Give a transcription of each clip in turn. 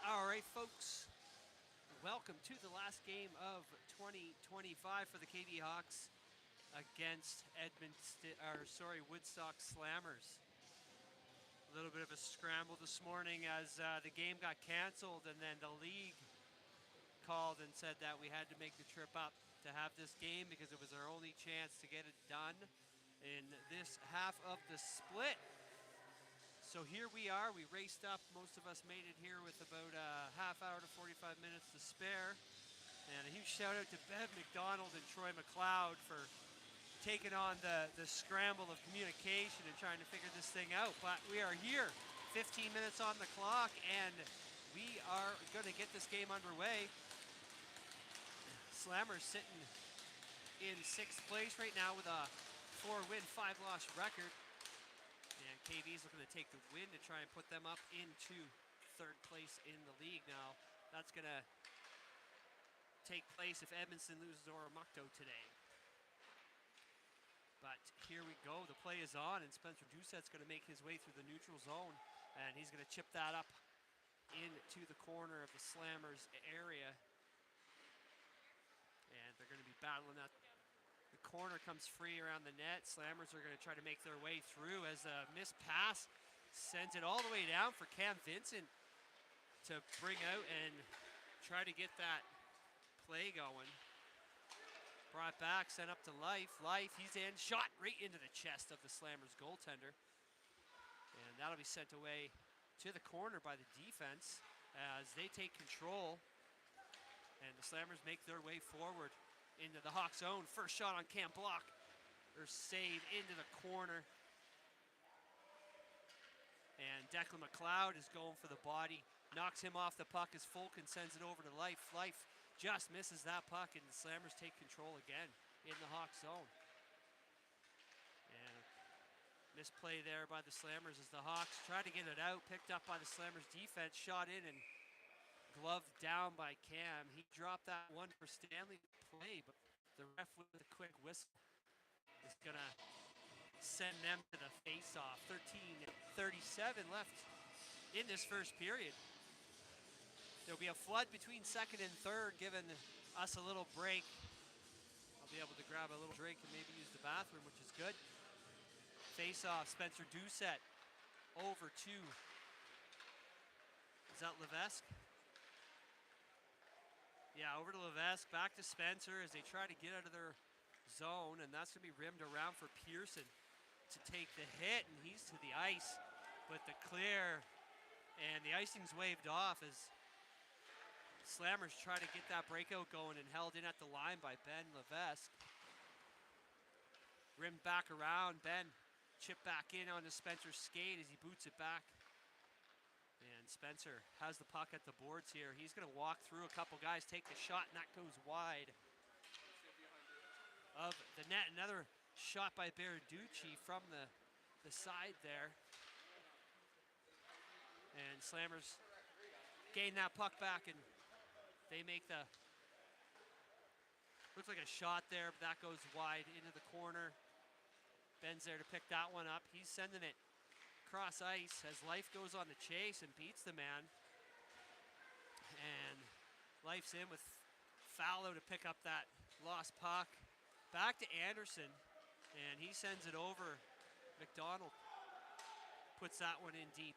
All right, folks. Welcome to the last game of 2025 for the KB Hawks against Woodstock Slammers. A little bit of a scramble this morning as the game got canceled, and then the league called and said that we had to make the trip up to have this game because it was our only chance to get it done in this half of the split. So here we are. We raced up. Most of us made it here with about a half hour to 45 minutes to spare. And a huge shout out to Bev McDonald and Troy McLeod for taking on the scramble of communication and trying to figure this thing out. But we are here, 15 minutes on the clock, and we are going to get this game underway. Slammers sitting in 6th place right now with a 4-win, 5-loss record. And KB's looking to take the win to try and put them up into 3rd place in the league. Now, that's going to take place if Edmonton loses Oromocto today. But here we go. The play is on, and Spencer Doucette's going to make his way through the neutral zone, and he's going to chip that up into the corner of the Slammers area. And they're going to be battling that. The corner comes free around the net. Slammers are going to try to make their way through as a missed pass sends it all the way down for Cam Vincent to bring out and try to get that play going. Brought back, sent up to Life. Life, he's in, shot right into the chest of the Slammers goaltender. And that'll be sent away to the corner by the defense as they take control. And the Slammers make their way forward into the Hawks' zone. First shot on Cam block, or save into the corner. And Declan McLeod is going for the body, knocks him off the puck as Fulkin sends it over to Life. Life just misses that puck, and the Slammers take control again in the Hawks' zone. And misplay there by the Slammers as the Hawks try to get it out, picked up by the Slammers defense, shot in and gloved down by Cam. He dropped that one for Stanley play, but the ref with a quick whistle is going to send them to the face-off. 13:37 left in this first period. There'll be a flood between 2nd and 3rd, giving us a little break. I'll be able to grab a little drink and maybe use the bathroom, which is good. Face-off, Spencer Doucette over to, is that Levesque? Yeah, over to Levesque, back to Spencer as they try to get out of their zone, and that's going to be rimmed around for Pearson to take the hit, and he's to the ice, but the clear, and the icing's waved off as Slammers try to get that breakout going and held in at the line by Ben Levesque. Rimmed back around, Ben chipped back in onto Spencer's skate as he boots it back. And Spencer has the puck at the boards here. He's going to walk through a couple guys, take the shot, and that goes wide of the net. Another shot by Baraducci from the side there. And Slammers gain that puck back, and they make the, looks like a shot there, but that goes wide into the corner. Ben's there to pick that one up. He's sending it across ice as Life goes on the chase and beats the man. And Life's in with Fallow to pick up that lost puck. Back to Anderson, and he sends it over. McDonald puts that one in deep.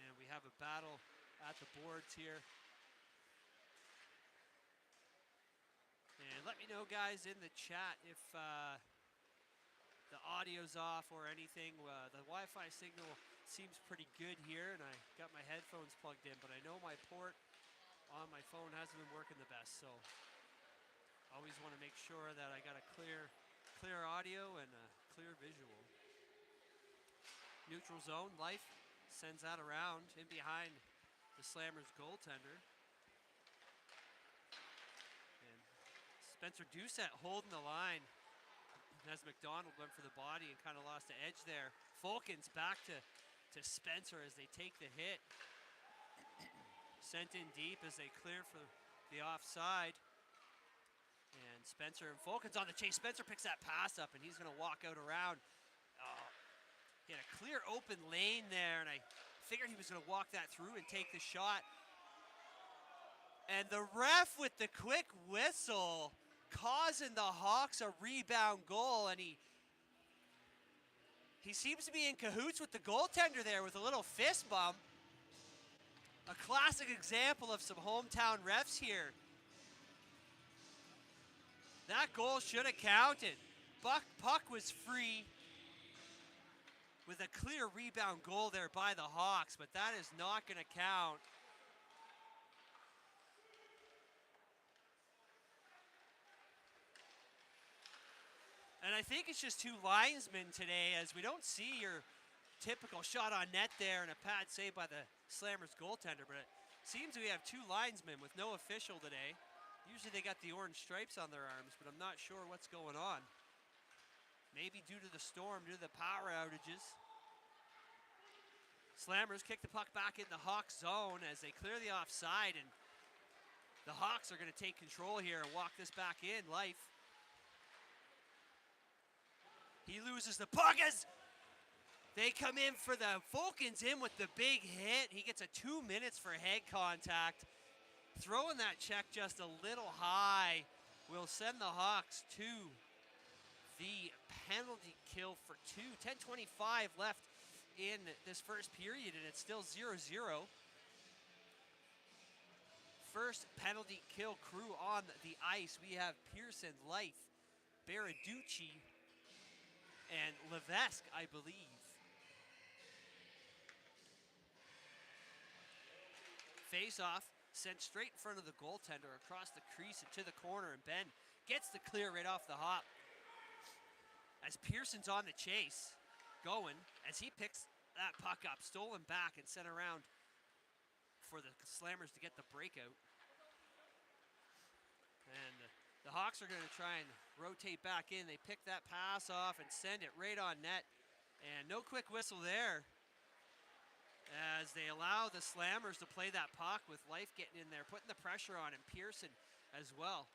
And we have a battle at the boards here. And let me know, guys, in the chat if the audio's off or anything. The Wi-Fi signal seems pretty good here, and I got my headphones plugged in, but I know my port on my phone hasn't been working the best, so always want to make sure that I got a clear audio and a clear visual. Neutral zone, Life sends that around in behind the Slammers goaltender. And Spencer Doucette holding the line as McDonald went for the body and kind of lost the edge there. Fulkins back to Spencer as they take the hit. Sent in deep as they clear for the offside. And Spencer and Fulkins on the chase. Spencer picks that pass up, and he's going to walk out around. He had a clear open lane there, and I figured he was going to walk that through and take the shot. And the ref with the quick whistle causing the Hawks a rebound goal, and he seems to be in cahoots with the goaltender there with a little fist bump. A classic example of some hometown refs here. That goal should have counted. Puck was free with a clear rebound goal there by the Hawks, but that is not going to count. And I think it's just two linesmen today, as we don't see your typical shot on net there and a pad save by the Slammers goaltender, but it seems we have two linesmen with no official today. Usually they got the orange stripes on their arms, but I'm not sure what's going on. Maybe due to the storm, due to the power outages. Slammers kick the puck back in the Hawks zone as they clear the offside, and the Hawks are going to take control here and walk this back in. Life. He loses the puck as they come in for the Falcons in with the big hit. He gets a 2 minutes for head contact. Throwing that check just a little high will send the Hawks to the penalty kill for two. 10:25 left in this first period, and it's still 0-0. First penalty kill crew on the ice. We have Pearson, Life, Baraducci, and Levesque, I believe. Face-off sent straight in front of the goaltender across the crease and to the corner, and Ben gets the clear right off the hop. As Pearson's on the chase, going, as he picks that puck up, stolen back and sent around for the Slammers to get the breakout. And the Hawks are going to try and rotate back in. They pick that pass off and send it right on net. And no quick whistle there, as they allow the Slammers to play that puck with Life getting in there, putting the pressure on, and Pearson as well.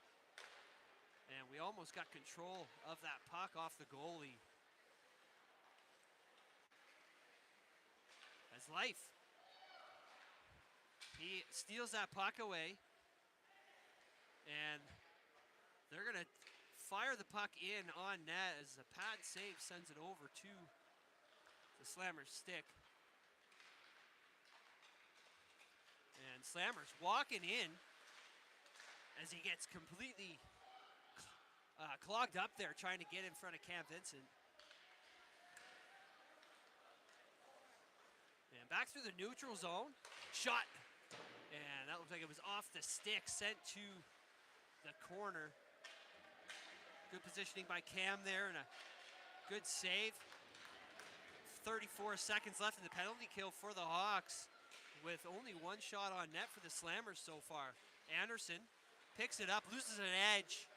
And we almost got control of that puck off the goalie. As Life, he steals that puck away, and they're going to fire the puck in on net as the pad save sends it over to the Slammers stick. And Slammers walking in as he gets completely clogged up there trying to get in front of Cam Vincent. And back through the neutral zone. Shot. And that looked like it was off the stick, sent to the corner. Good positioning by Cam there, and a good save. 34 seconds left in the penalty kill for the Hawks, with only one shot on net for the Slammers so far. Anderson picks it up, loses an edge,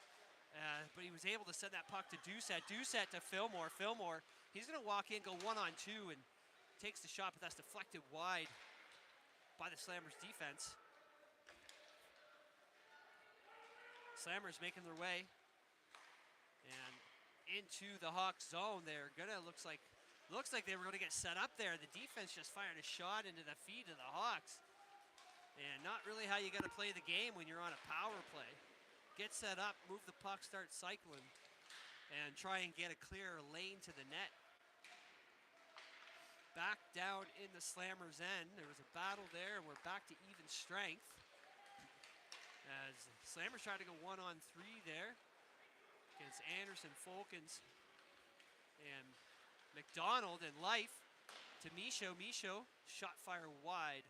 but he was able to send that puck to Doucette. Doucette to Fillmore. Fillmore, he's going to walk in, go 1-on-2, and takes the shot, but that's deflected wide by the Slammers defense. Slammers making their way and into the Hawks zone. They're gonna looks like they were gonna get set up there. The defense just fired a shot into the feet of the Hawks, and not really how you gotta play the game when you're on a power play. Get set up, move the puck, start cycling, and try and get a clear lane to the net. Back down in the Slammers' end. There was a battle there, and we're back to even strength, as Slammers tried to go 1-on-3 there against Anderson, Folkens, and McDonald, and Life to Michaud. Michaud, shot fire wide.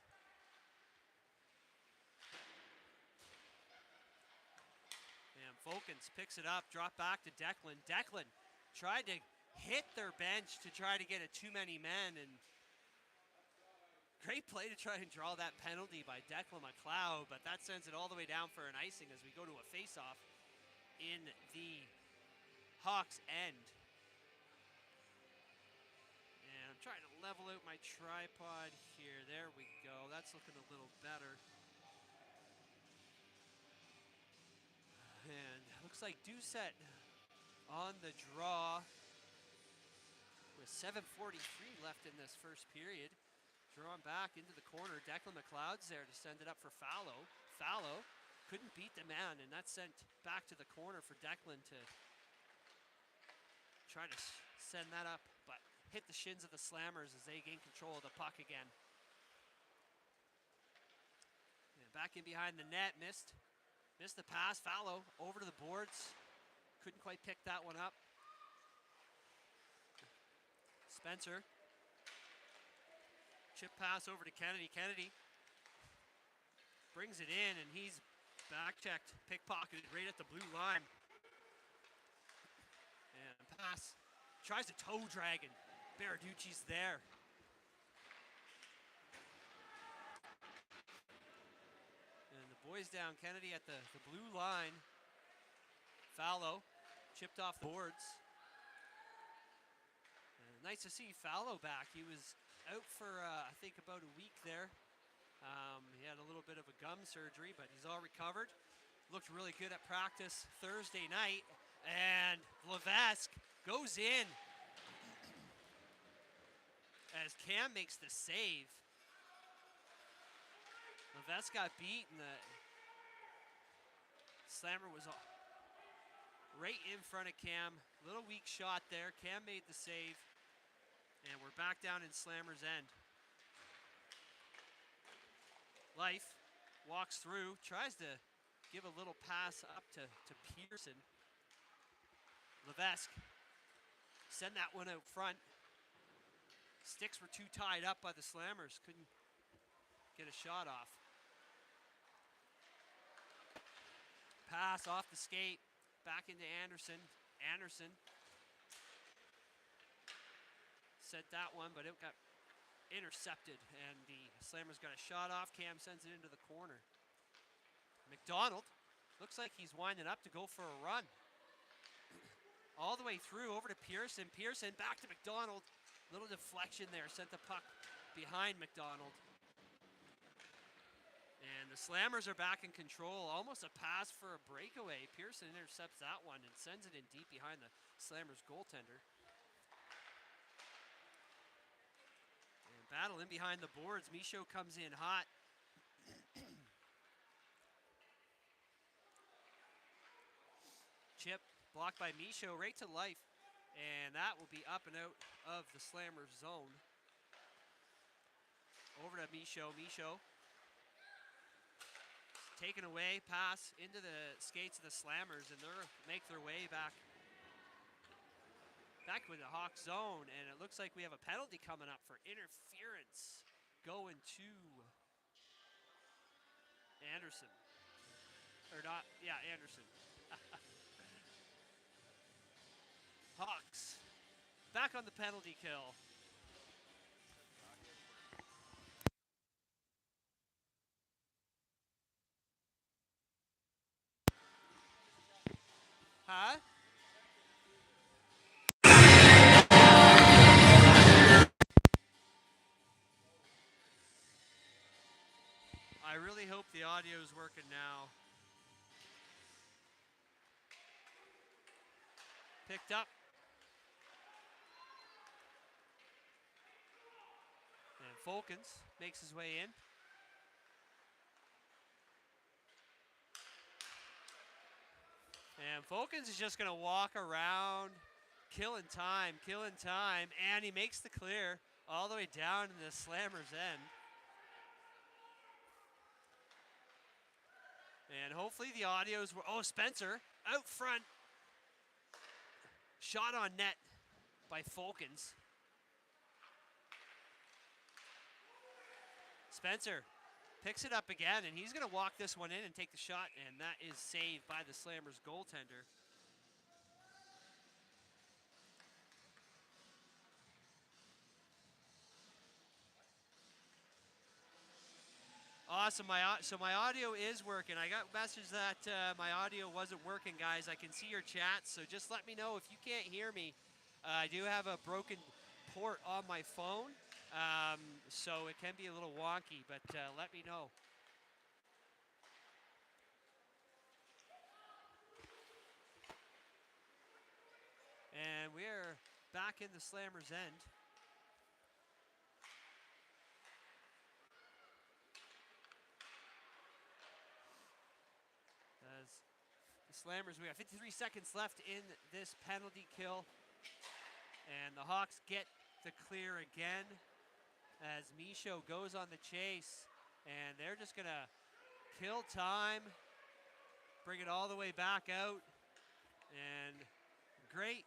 And Folkens picks it up, drop back to Declan. Declan tried to hit their bench to try to get a too many men, and great play to try and draw that penalty by Declan McLeod, but that sends it all the way down for an icing as we go to a face-off in the Hawks' end. And I'm trying to level out my tripod here. There we go. That's looking a little better. And looks like Doucette on the draw with 7:43 left in this first period. Drawn back into the corner. Declan McLeod's there to send it up for Fallow. Fallow couldn't beat the man, and that's sent back to the corner for Declan to try to send that up, but hit the shins of the Slammers as they gain control of the puck again. And back in behind the net, missed the pass. Fallow over to the boards. Couldn't quite pick that one up. Spencer. Chip pass over to Kennedy. Kennedy brings it in, and he's back-checked, pickpocketed right at the blue line. And pass. Tries to toe drag, and Baraducci's there. And the boys down. Kennedy at the blue line. Fallow chipped off boards. And nice to see Fallow back. He was out for, I think, about a week there. He had a little bit of a gum surgery, but he's all recovered. Looked really good at practice Thursday night. And Levesque goes in as Cam makes the save. Levesque got beat, and the Slammer was right in front of Cam. Little weak shot there. Cam made the save. And we're back down in Slammer's end. Life walks through, tries to give a little pass up to Pearson. Levesque send that one out front. Sticks were too tied up by the Slammers. Couldn't get a shot off. Pass off the skate. Back into Anderson. Anderson sent that one, but it got intercepted, and the Slammers got a shot off. Cam sends it into the corner. McDonald looks like he's winding up to go for a run. All the way through, over to Pearson. Pearson back to McDonald. Little deflection there, sent the puck behind McDonald. And the Slammers are back in control. Almost a pass for a breakaway. Pearson intercepts that one and sends it in deep behind the Slammers goaltender. And battle in behind the boards. Michaud comes in hot. Chip blocked by Michaud right to Life. And that will be up and out of the Slammers zone. Over to Michaud. Michaud taken away, pass into the skates of the Slammers, and they'll make their way back with the Hawk zone. And it looks like we have a penalty coming up for interference going to Anderson. Or not, yeah, Anderson. Hawks back on the penalty kill. Huh? I really hope the audio is working now. Picked up. And Folkens makes his way in. And Folkens is just going to walk around, killing time, and he makes the clear all the way down in the Slammers' end. And hopefully the audios were, oh, Spencer out front. Shot on net by Folkens. Spencer picks it up again, and he's going to walk this one in and take the shot, and that is saved by the Slammers goaltender. Awesome. So my audio is working. I got a message that my audio wasn't working, guys. I can see your chats, so just let me know if you can't hear me. I do have a broken port on my phone, so it can be a little wonky, but let me know. And we're back in the Slammers' end. As the Slammers, we have 53 seconds left in this penalty kill. And the Hawks get the clear again as Michaud goes on the chase. And they're just going to kill time, bring it all the way back out. And great.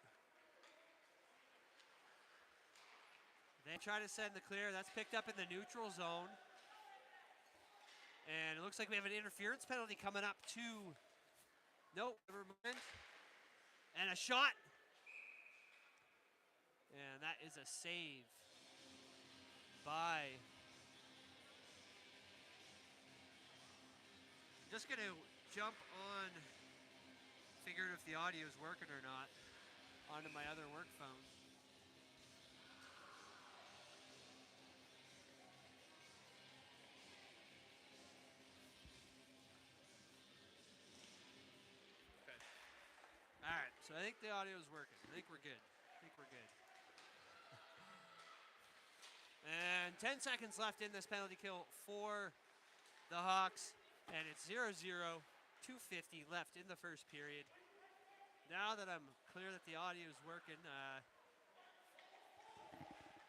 They try to send the clear. That's picked up in the neutral zone. And it looks like we have an interference penalty coming up too. Nope, never mind. And a shot. And that is a save by. I'm just going to jump on, figure out if the audio is working or not, onto my other work phone. Okay. All right, so I think the audio is working. I think we're good. And 10 seconds left in this penalty kill for the Hawks. And it's 0-0, 2:50 left in the first period. Now that I'm clear that the audio is working, I'm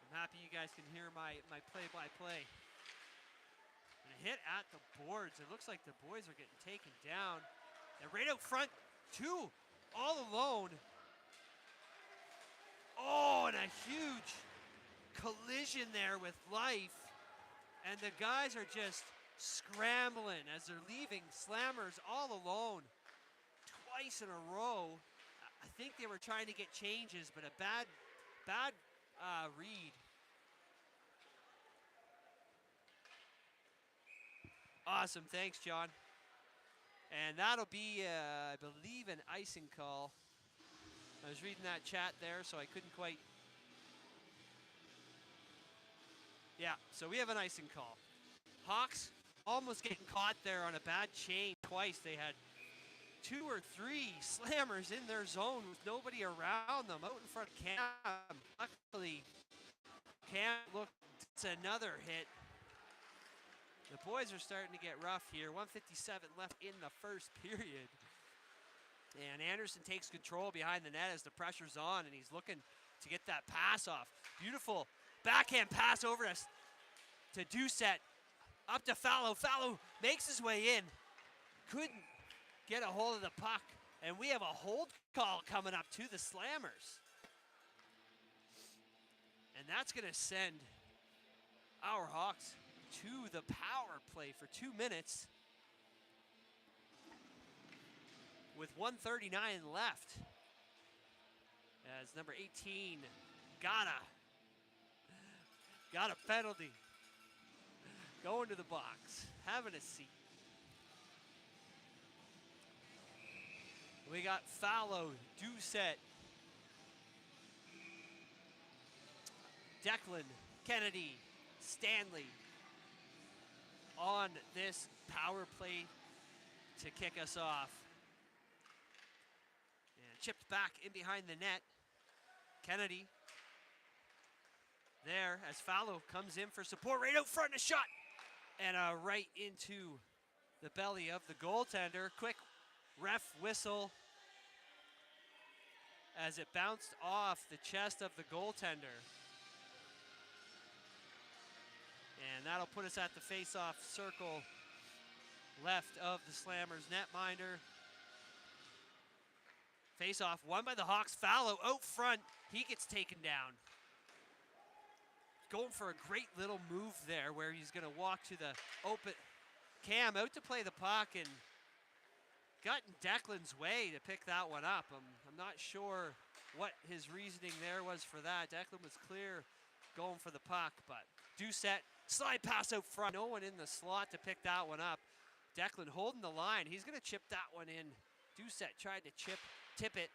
happy you guys can hear my play-by-play. And a hit at the boards. It looks like the boys are getting taken down. And right out front, two all alone. Oh, and a huge collision there with life. And the guys are just scrambling as they're leaving Slammers all alone twice in a row. I think they were trying to get changes, but a bad read. Awesome, thanks, John. And that'll be, I believe, an icing call. I was reading that chat there, so I couldn't quite. Yeah, so we have an icing call. Hawks almost getting caught there on a bad chain twice. They had 2 or 3 Slammers in their zone with nobody around them, out in front of Cam. Luckily, Cam looked, it's another hit. The boys are starting to get rough here. 1:57 left in the first period. And Anderson takes control behind the net as the pressure's on, and he's looking to get that pass off. Beautiful backhand pass over to Doucette. Up to Fallow. Fallow makes his way in. Couldn't get a hold of the puck. And we have a hold call coming up to the Slammers. And that's going to send our Hawks to the power play for 2 minutes with 1:39 left. As number 18, got a penalty. Going to the box, having a seat. We got Fallow, Doucette, Declan, Kennedy, Stanley on this power play to kick us off. And chipped back in behind the net. Kennedy there as Fallow comes in for support. Right out front, a shot. And right into the belly of the goaltender. Quick ref whistle as it bounced off the chest of the goaltender. And that'll put us at the face-off circle left of the Slammers netminder. Face-off won by the Hawks. Fallow out front. He gets taken down. Going for a great little move there where he's going to walk to the open. Cam out to play the puck and got in Declan's way to pick that one up. I'm not sure what his reasoning there was for that. Declan was clear going for the puck, but Doucette, slide pass out front. No one in the slot to pick that one up. Declan holding the line. He's going to chip that one in. Doucette tried to tip it.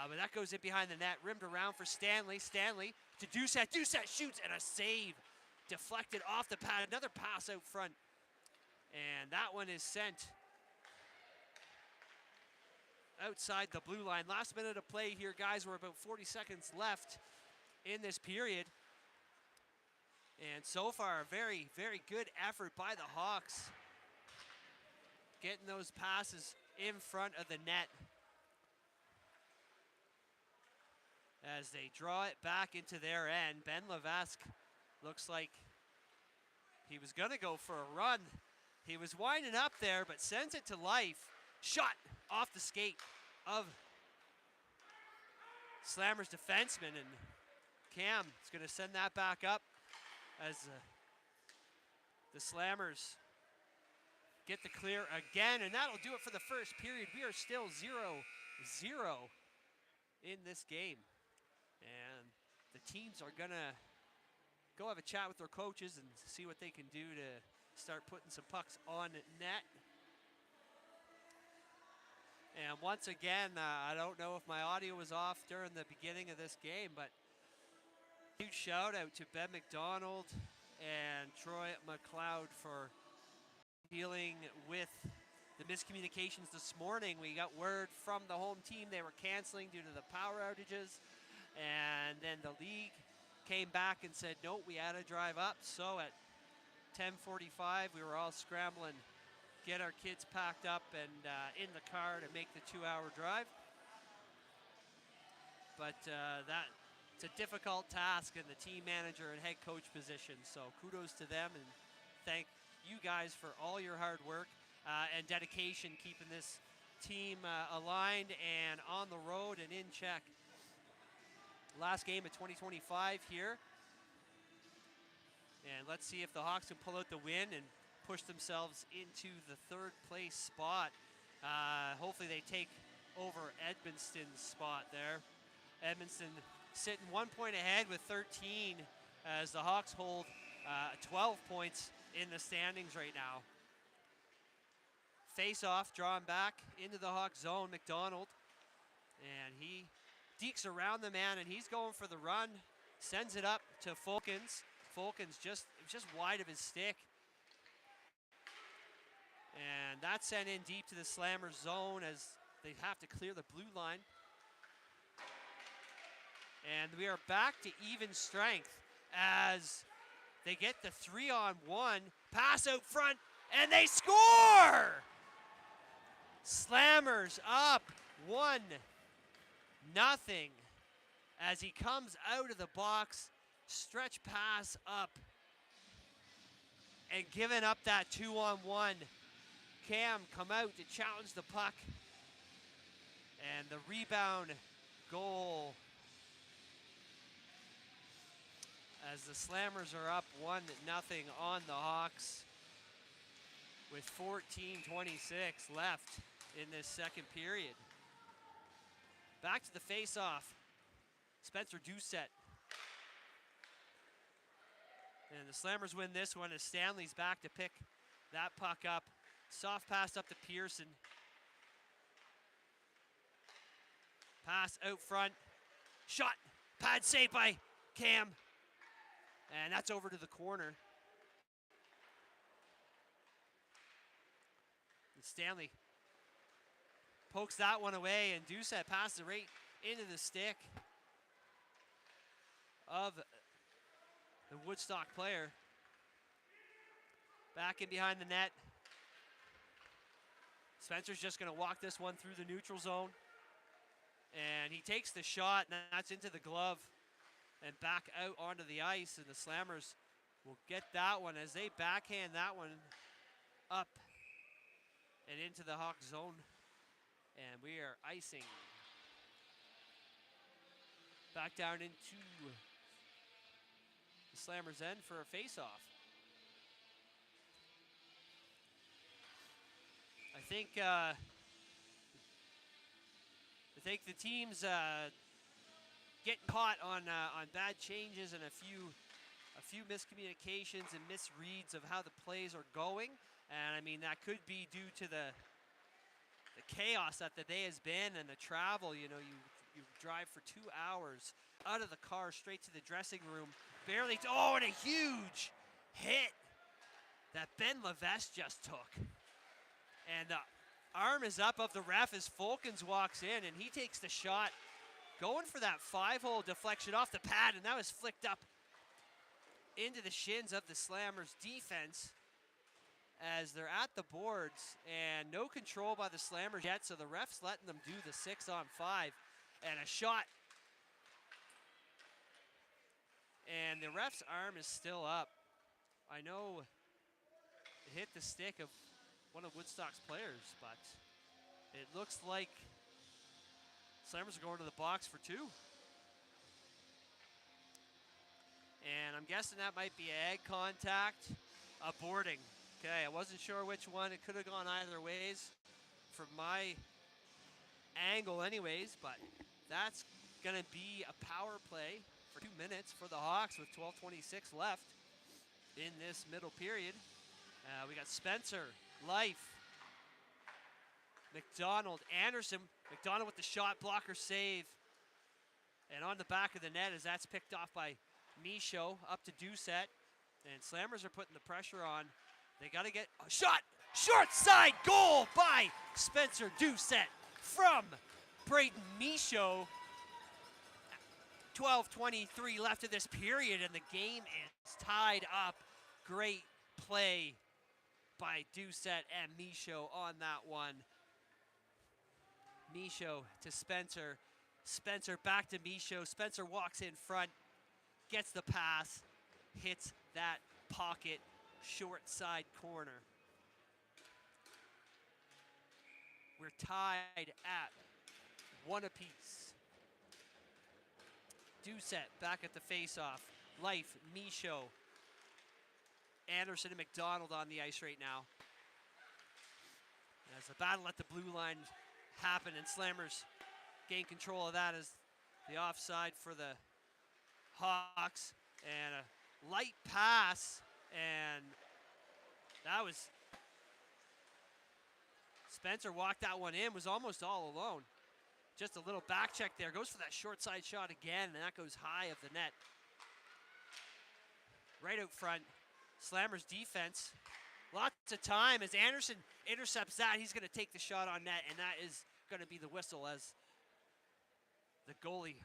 But that goes in behind the net. Rimmed around for Stanley. Stanley to Doucette. Doucette shoots and a save. Deflected off the pad. Another pass out front. And that one is sent outside the blue line. Last minute of play here, guys. We're about 40 seconds left in this period. And so far, a very, very good effort by the Hawks. Getting those passes in front of the net. As they draw it back into their end, Ben Levesque looks like he was going to go for a run. He was winding up there, but sends it to life. Shot off the skate of Slammers defenseman, and Cam is going to send that back up as the Slammers get the clear again, and that'll do it for the first period. We are still 0-0 in this game. And the teams are going to go have a chat with their coaches and see what they can do to start putting some pucks on net. And once again, I don't know if my audio was off during the beginning of this game, but huge shout out to Ben McDonald and Troy McLeod for dealing with the miscommunications this morning. We got word from the home team they were canceling due to the power outages. And then the league came back and said, nope, we had to drive up. So at 10:45, we were all scrambling, get our kids packed up and in the car to make the 2-hour drive. But it's a difficult task in the team manager and head coach position. So kudos to them, and thank you guys for all your hard work and dedication, keeping this team aligned and on the road and in check. Last game of 2025 here. And let's see if the Hawks can pull out the win and push themselves into the third place spot. Hopefully they take over Edmundston's spot there. Edmundston sitting 1 point ahead with 13 as the Hawks hold 12 points in the standings right now. Face-off drawn back into the Hawks zone, McDonald. And he dekes around the man, and he's going for the run. Sends it up to Fulkins. Fulkins just wide of his stick. And that's sent in deep to the Slammers zone as they have to clear the blue line. And we are back to even strength as they get the 3-on-1. Pass out front, and they score! Slammers up 1-0 as he comes out of the box, stretch pass up, and giving up that 2-on-1. Cam come out to challenge the puck, and the rebound goal as the Slammers are up 1-0 on the Hawks with 14:26 left in this second period. Back to the face-off. Spencer Doucette. And the Slammers win this one as Stanley's back to pick that puck up. Soft pass up to Pearson. Pass out front. Shot. Pad saved by Cam. And that's over to the corner. And Stanley pokes that one away, and Doucette passes it right into the stick of the Woodstock player. Back in behind the net. Spencer's just going to walk this one through the neutral zone. And he takes the shot, and that's into the glove and back out onto the ice. And the Slammers will get that one as they backhand that one up and into the Hawk zone. And we are icing. Back down into the Slammers' end for a face-off. I think the team's getting caught on bad changes and a few miscommunications and misreads of how the plays are going. And I mean, that could be due to the chaos that the day has been and the travel. You know, you drive for 2 hours out of the car straight to the dressing room. Barely, and a huge hit that Ben Levesque just took. And arm is up of the ref as Fulkins walks in, and he takes the shot, going for that 5-hole deflection off the pad, and that was flicked up into the shins of the Slammers defense as they're at the boards, and no control by the Slammers yet, so the ref's letting them do the 6-on-5, and a shot. And the ref's arm is still up. I know it hit the stick of one of Woodstock's players, but it looks like Slammers are going to the box for 2. And I'm guessing that might be egg contact, a boarding. Okay, I wasn't sure which one. It could have gone either ways from my angle anyways, but that's going to be a power play for 2 minutes for the Hawks with 12:26 left in this middle period. We got Spencer, Life, McDonald, Anderson. McDonald with the shot blocker save. And on the back of the net as that's picked off by Michaud up to Doucette. And Slammers are putting the pressure on. They got to get a shot. Short side goal by Spencer Doucette from Braden Michaud. 12:23 left of this period, and the game is tied up. Great play by Doucette and Michaud on that one. Michaud to Spencer. Spencer back to Michaud. Spencer walks in front, gets the pass, hits that pocket short side corner. We're tied at 1 apiece. Doucette back at the face-off. Life, Michaud, Anderson and McDonald on the ice right now. As the battle at the blue line happen and Slammers gain control of that as the offside for the Hawks. And a light pass, and that was Spencer walked that one in, was almost all alone. Just a little back check there. Goes for that short side shot again, and that goes high of the net. Right out front, Slammers defense. Lots of time as Anderson intercepts that. He's going to take the shot on net, and that is going to be the whistle as the goalie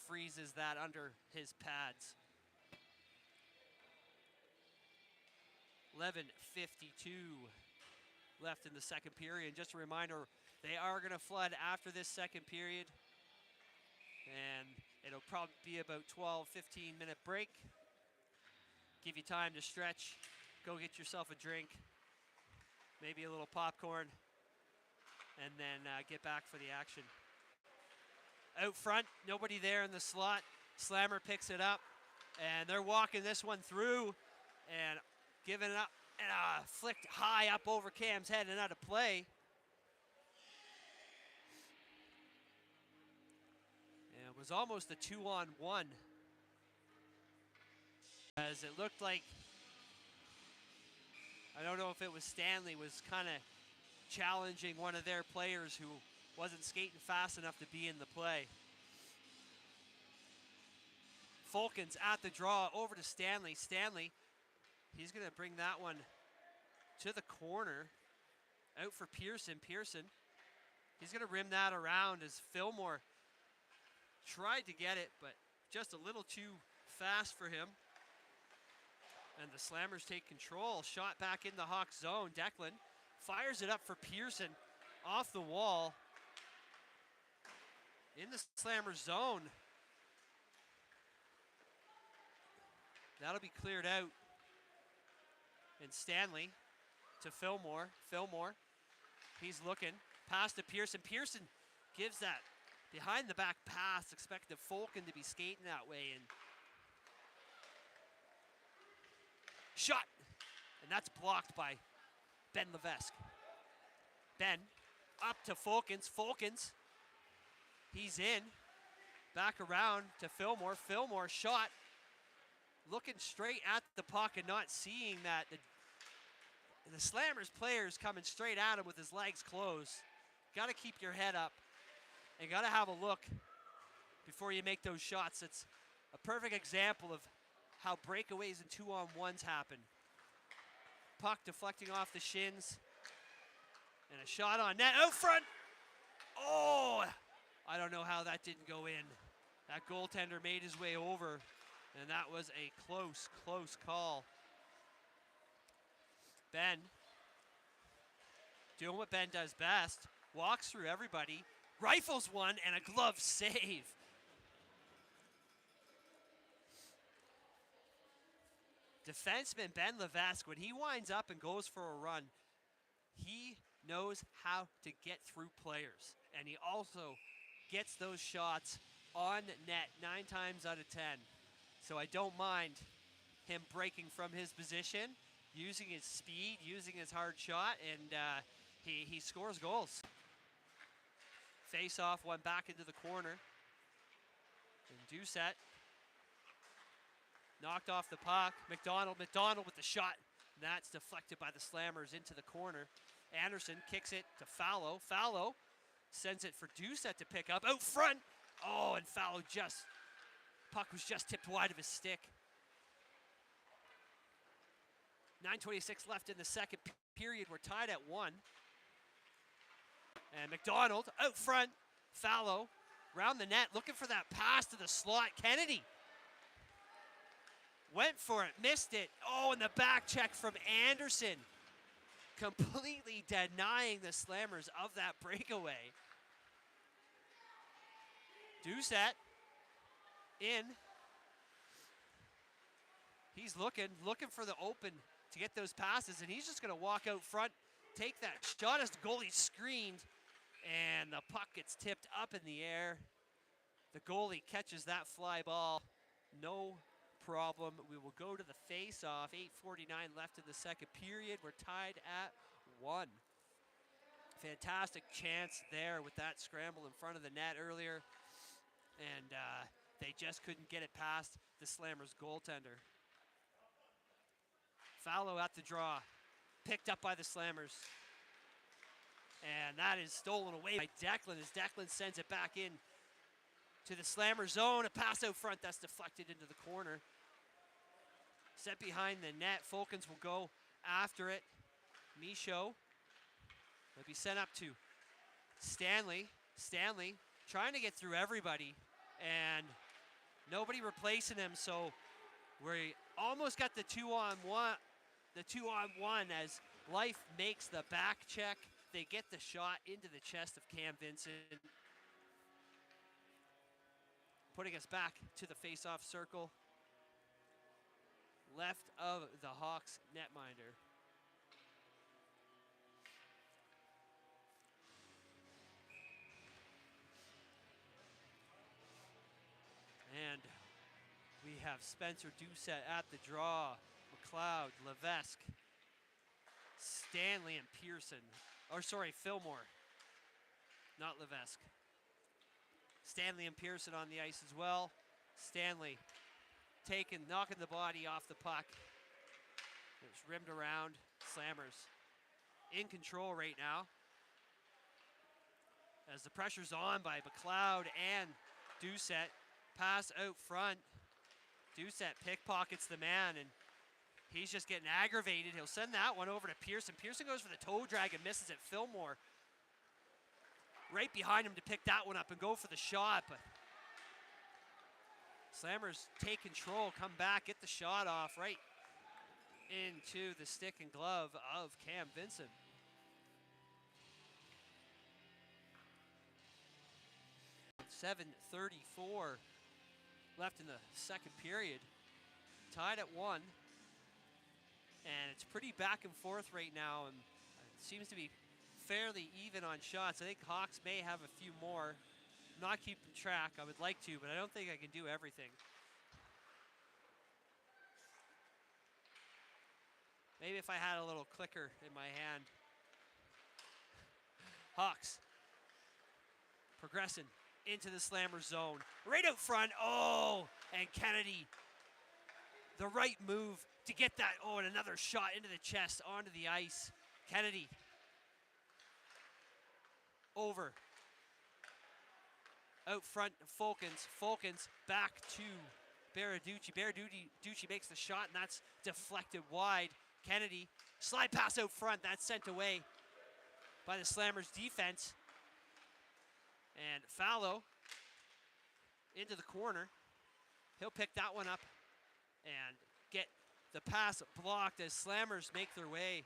freezes that under his pads. 11:52 left in the second period. Just a reminder, they are going to flood after this second period, and it'll probably be about 12-15 minute break. Give you time to stretch, go get yourself a drink, maybe a little popcorn, and then get back for the action. Out front, nobody there in the slot. Slammer picks it up, and they're walking this one through and giving it up, and flicked high up over Cam's head and out of play. And it was almost a 2-on-1. As it looked like, I don't know if it was Stanley, was kind of challenging one of their players who wasn't skating fast enough to be in the play. Fulkins at the draw, over to Stanley. Stanley, he's going to bring that one to the corner. Out for Pearson. Pearson, he's going to rim that around as Fillmore tried to get it, but just a little too fast for him. And the Slammers take control. Shot back in the Hawks zone. Declan fires it up for Pearson off the wall in the Slammers zone. That'll be cleared out. And Stanley to Fillmore. Fillmore, he's looking. Pass to Pearson. Pearson gives that behind the back pass. Expected Fulkin to be skating that way. And shot. And that's blocked by Ben Levesque. Ben up to Fulkins. Fulkins, he's in. Back around to Fillmore. Fillmore shot. Looking straight at the puck and not seeing that. The Slammers player's coming straight at him with his legs closed. Got to keep your head up and got to have a look before you make those shots. It's a perfect example of how breakaways and 2-on-1s happen. Puck deflecting off the shins And a shot on net out front. Oh, I don't know how that didn't go in. That goaltender made his way over, and that was a close, close call. Ben, doing what Ben does best, walks through everybody, rifles one, and a glove save. Defenseman Ben Levesque, when he winds up and goes for a run, he knows how to get through players. And he also gets those shots on net 9 times out of 10. So I don't mind him breaking from his position, using his speed, using his hard shot, and he scores goals. Face off, one back into the corner. And Doucette knocked off the puck. McDonald with the shot. And that's deflected by the Slammers into the corner. Anderson kicks it to Fallow. Fallow sends it for Doucette to pick up. Out front. Oh, and Fallow puck was just tipped wide of his stick. 9:26 left in the second period. We're tied at 1. And McDonald out front. Fallow round the net looking for that pass to the slot. Kennedy went for it, missed it. Oh, and the back check from Anderson, completely denying the Slammers of that breakaway. Doucette in. He's looking for the open to get those passes, and he's just going to walk out front, take that shot as the goalie screened, and the puck gets tipped up in the air. The goalie catches that fly ball. No problem. We will go to the face-off. 8:49 left in the second period. We're tied at 1. Fantastic chance there with that scramble in front of the net earlier. And they just couldn't get it past the Slammers goaltender. Fallow at the draw. Picked up by the Slammers. And that is stolen away by Declan as Declan sends it back in to the Slammer zone. A pass out front that's deflected into the corner. Set behind the net. Fulkins will go after it. Michaud will be sent up to Stanley. Stanley trying to get through everybody and nobody replacing him, so we almost got the 2-on-1 as Life makes the back check. They get the shot into the chest of Cam Vincent, putting us back to the face-off circle left of the Hawks netminder. And we have Spencer Doucette at the draw. McLeod, Levesque, Stanley, and Pearson. Or sorry, Fillmore, not Levesque. Stanley and Pearson on the ice as well. Stanley knocking the body off the puck. It's rimmed around. Slammers in control right now, as the pressure's on by McLeod and Doucette. Pass out front. Doucette pickpockets the man, and he's just getting aggravated. He'll send that one over to Pearson. Pearson goes for the toe drag and misses it. Fillmore right behind him to pick that one up and go for the shot, but Slammers take control, come back, get the shot off right into the stick and glove of Cam Vincent. .734 left in the second period. Tied at 1. And it's pretty back and forth right now, and it seems to be fairly even on shots. I think Hawks may have a few more. I'm not keeping track. I would like to, but I don't think I can do everything. Maybe if I had a little clicker in my hand. Hawks progressing into the Slammer zone. Right out front. Oh, and Kennedy. The right move to get that. Oh, and another shot into the chest, onto the ice. Kennedy. Over. Out front, Fulkins. Fulkins back to Baraducci. Baraducci makes the shot, and that's deflected wide. Kennedy. Slide pass out front. That's sent away by the Slammers defense. And Fallow into the corner. He'll pick that one up and get the pass blocked as Slammers make their way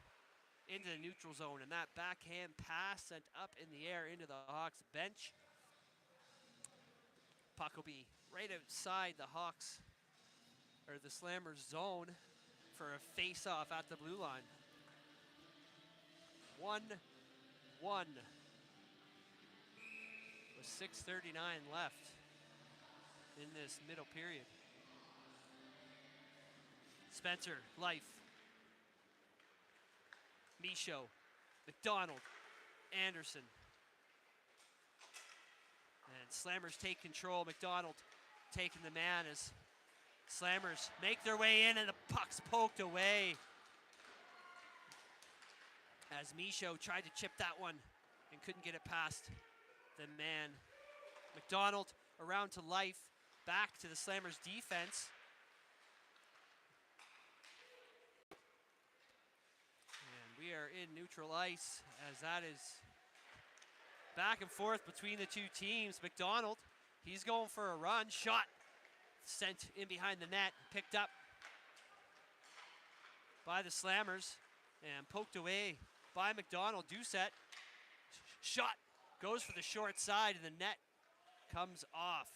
into the neutral zone. And that backhand pass sent up in the air into the Hawks bench. Puck will be right outside the Hawks, or the Slammers zone, for a face-off at the blue line. 1-1 with 6:39 left in this middle period. Spencer, Life, Michaud, McDonald, Anderson. And Slammers take control. McDonald taking the man as Slammers make their way in, and the puck's poked away as Michaud tried to chip that one and couldn't get it past the man. McDonald around to Life, back to the Slammers defense. And we are in neutral ice as that is back and forth between the two teams. McDonald, he's going for a run. Shot sent in behind the net, picked up by the Slammers and poked away by McDonald. Doucette, shot goes for the short side and the net comes off.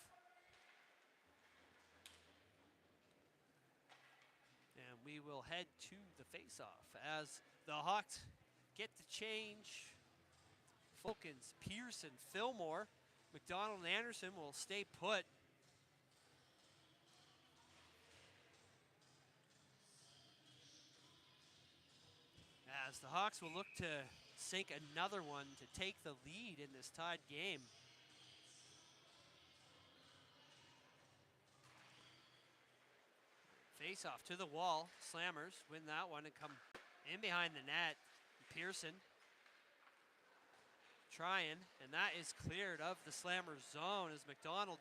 And we will head to the face-off as the Hawks get the change. Fulkins, Pearson, Fillmore, McDonald and Anderson will stay put. As the Hawks will look to sink another one to take the lead in this tied game. Face off to the wall. Slammers win that one and come in behind the net. Pearson trying, and that is cleared of the Slammers zone as McDonald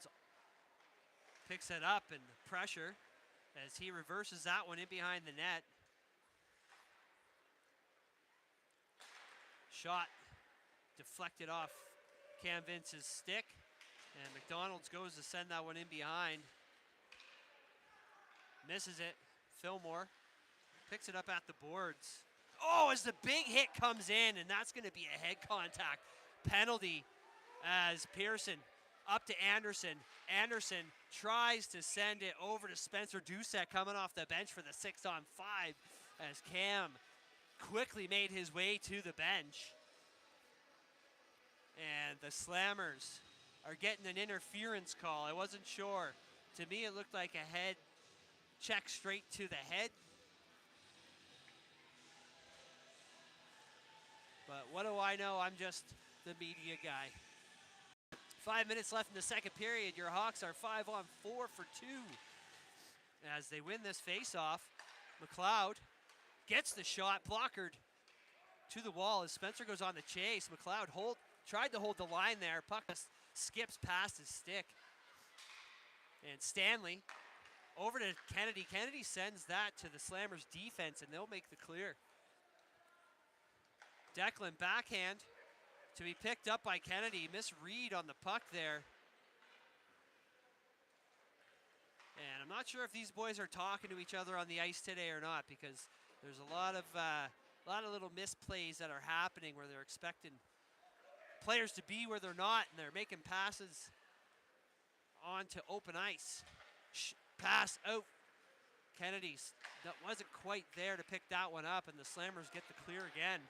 picks it up and pressure as he reverses that one in behind the net. Shot deflected off Cam Vince's stick, and McDonald's goes to send that one in behind. Misses it. Fillmore picks it up at the boards. Oh, as the big hit comes in, and that's going to be a head contact penalty as Pearson up to Anderson. Anderson tries to send it over to Spencer Doucette coming off the bench for the 6-on-5 as Cam quickly made his way to the bench. And the Slammers are getting an interference call. I wasn't sure. To me, it looked like a head check straight to the head. But what do I know? I'm just the media guy. 5 minutes left in the second period. Your Hawks are 5-on-4 for 2. As they win this face-off, McLeod gets the shot, blockered to the wall as Spencer goes on the chase. McLeod tried to hold the line there. Puck skips past his stick. And Stanley over to Kennedy. Kennedy sends that to the Slammers defense, and they'll make the clear. Declan backhand to be picked up by Kennedy. Misread on the puck there. And I'm not sure if these boys are talking to each other on the ice today or not, because there's a lot of little misplays that are happening where they're expecting players to be where they're not, and they're making passes onto open ice. Pass out. Kennedy's that wasn't quite there to pick that one up, and the Slammers get the clear again.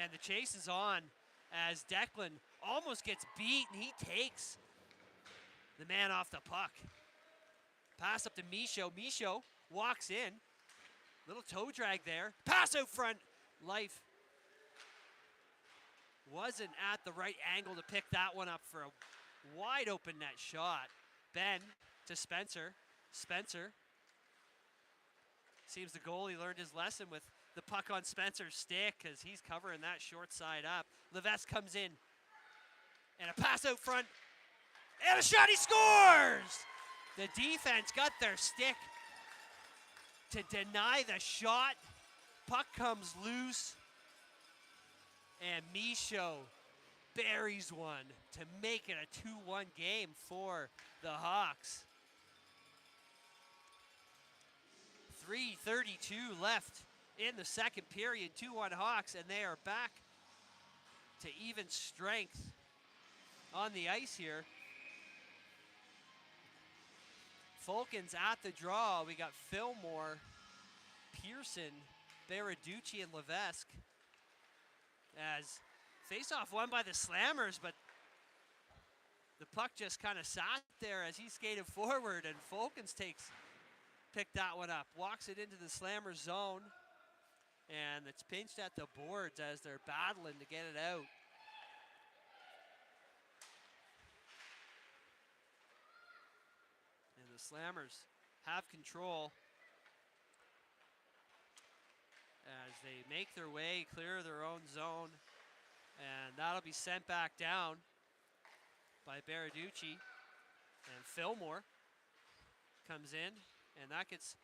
And the chase is on as Declan almost gets beat, and he takes the man off the puck. Pass up to Michaud. Michaud walks in. Little toe drag there. Pass out front. Life wasn't at the right angle to pick that one up for a wide open net shot. Ben to Spencer. Spencer. Seems the goalie learned his lesson with the puck on Spencer's stick because he's covering that short side up. Levesque comes in. And a pass out front. And a shot, he scores! The defense got their stick to deny the shot. Puck comes loose. And Michaud buries one to make it a 2-1 game for the Hawks. 3:32 left in the second period. 2-1 Hawks, and they are back to even strength on the ice here. Fulkins at the draw. We got Fillmore, Pearson, Baraducci, and Levesque. As face-off won by the Slammers, but the puck just kind of sat there as he skated forward, and Fulkins picked that one up, walks it into the Slammers zone, and it's pinched at the boards as they're battling to get it out. And the Slammers have control as they make their way, clear their own zone, and that'll be sent back down by Baraducci. And Fillmore comes in, and that gets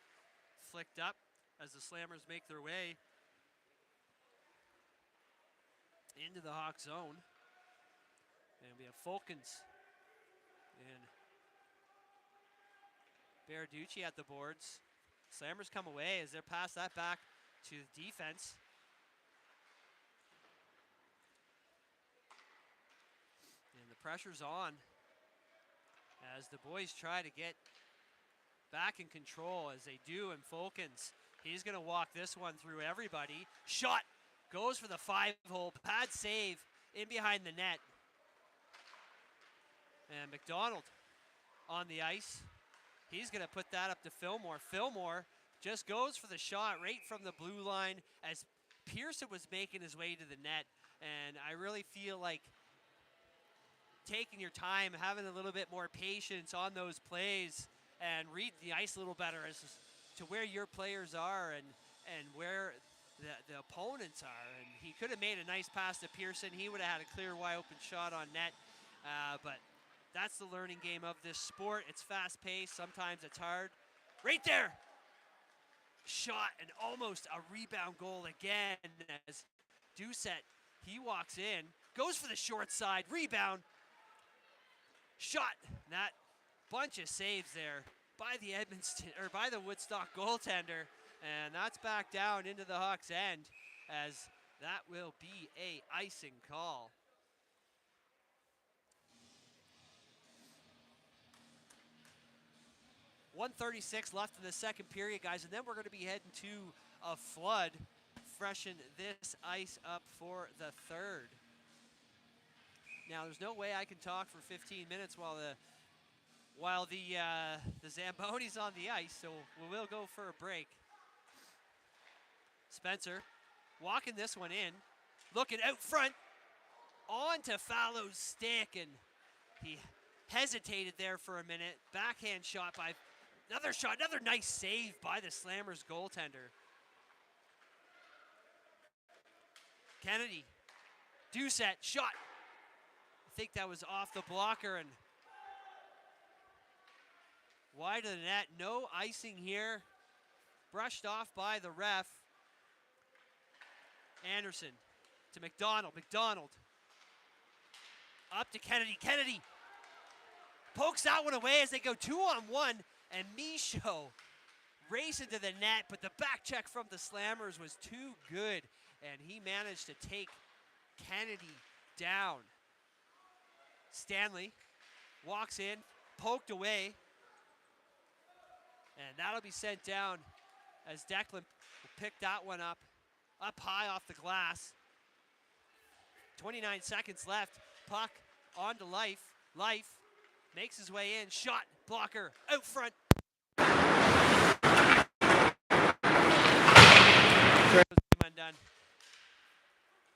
flicked up as the Slammers make their way into the Hawk zone. And we have Fulkins and Baraducci at the boards. Slammers come away as they're pass that back to the defense. And the pressure's on as the boys try to get back in control, as they do, and Fulkins, he's going to walk this one through everybody. Shot goes for the 5-hole, pad save in behind the net. And McDonald on the ice. He's going to put that up to Fillmore. Fillmore just goes for the shot right from the blue line as Pearson was making his way to the net. And I really feel like taking your time, having a little bit more patience on those plays, and read the ice a little better as to where your players are and where the opponents are. And he could have made a nice pass to Pearson. He would have had a clear, wide open shot on net. But that's the learning game of this sport. It's fast-paced. Sometimes it's hard. Right there. Shot, and almost a rebound goal again as Doucette, he walks in, goes for the short side, rebound, shot. That bunch of saves there by the by the Woodstock goaltender, and that's back down into the Hawks' end as that will be a icing call. .136 left in the second period, guys, and then we're going to be heading to a flood. Freshen this ice up for the third. Now, there's no way I can talk for 15 minutes while the Zamboni's on the ice, so we will go for a break. Spencer walking this one in, looking out front, on to Fallow's stick, and he hesitated there for a minute. Backhand shot by another nice save by the Slammers goaltender. Kennedy, Doucette, shot. I think that was off the blocker and wide of the net. No icing here. Brushed off by the ref. Anderson to McDonald. McDonald up to Kennedy. Kennedy pokes that one away as they go 2-on-1, and Michaud racing to the net, but the back check from the Slammers was too good, and he managed to take Kennedy down. Stanley walks in, poked away, and that'll be sent down as Declan will pick that one up high off the glass. 29 seconds left, puck onto Life makes his way in, shot, blocker, out front. Undone.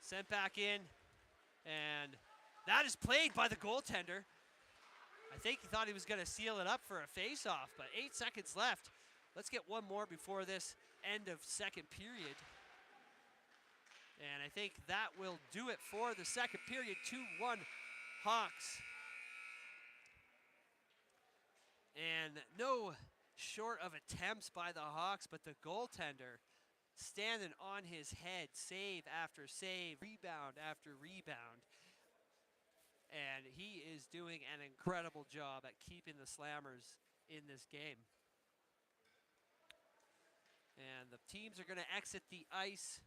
Sent back in, and that is played by the goaltender. I think he thought he was going to seal it up for a face-off, but 8 seconds left. Let's get one more before this end of second period. And I think that will do it for the second period. 2-1 Hawks. And no short of attempts by the Hawks, but the goaltender standing on his head, save after save, rebound after rebound. And he is doing an incredible job at keeping the Slammers in this game. And the teams are going to exit the ice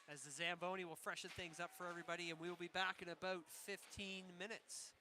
as the Zamboni will freshen things up for everybody, and we will be back in about 15 minutes.